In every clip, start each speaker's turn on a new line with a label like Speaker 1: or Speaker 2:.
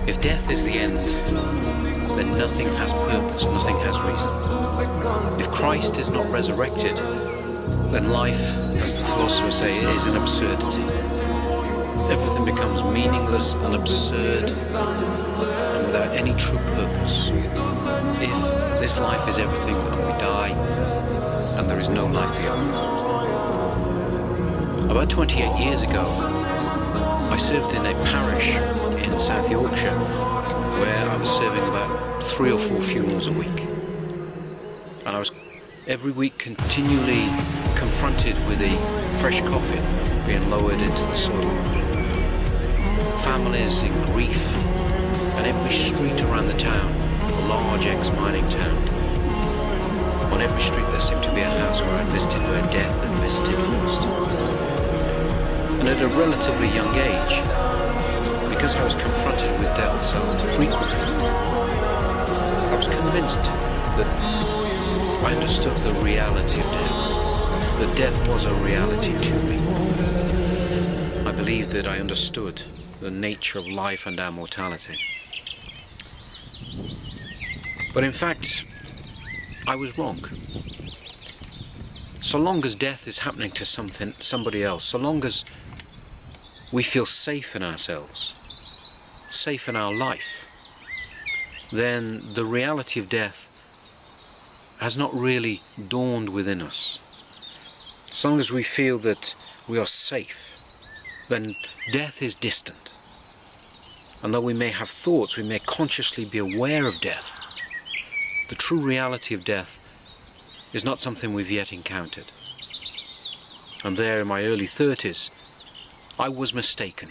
Speaker 1: If death is the end, then nothing has purpose, nothing has reason. If Christ is not resurrected, then life, as the philosophers say, is an absurdity. Everything becomes meaningless and absurd and without any true purpose. If this life is everything and we die and there is no life beyond. About 28 years ago, I served in a parish in South Yorkshire where I was serving about 3 or 4 funerals a week. And I was every week continually confronted with a fresh coffin being lowered into the soil. Families in grief, and every street around the town, a large ex-mining town. On every street there seemed to be a house where death had visited first. And at a relatively young age, because I was confronted with death so frequently, I was convinced that I understood the reality of death, that death was a reality to me. I believed that I understood the nature of life and our mortality. But in fact, I was wrong. So long as death is happening to somebody else, so long as we feel safe in ourselves, safe in our life, then the reality of death has not really dawned within us. As long as we feel that we are safe, then death is distant. And though we may have thoughts, we may consciously be aware of death, the true reality of death is not something we've yet encountered. And there in my early 30s, I was mistaken.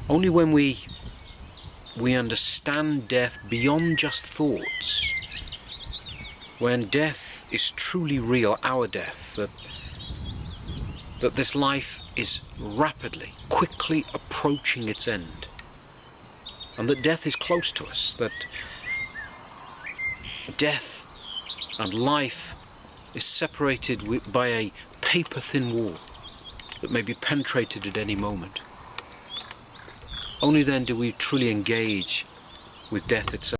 Speaker 1: Only when we understand death beyond just thoughts, when death is truly real, our death, that this life is rapidly, quickly approaching its end, and that death is close to us, that death and life is separated by a paper-thin wall that may be penetrated at any moment. Only then do we truly engage with death itself.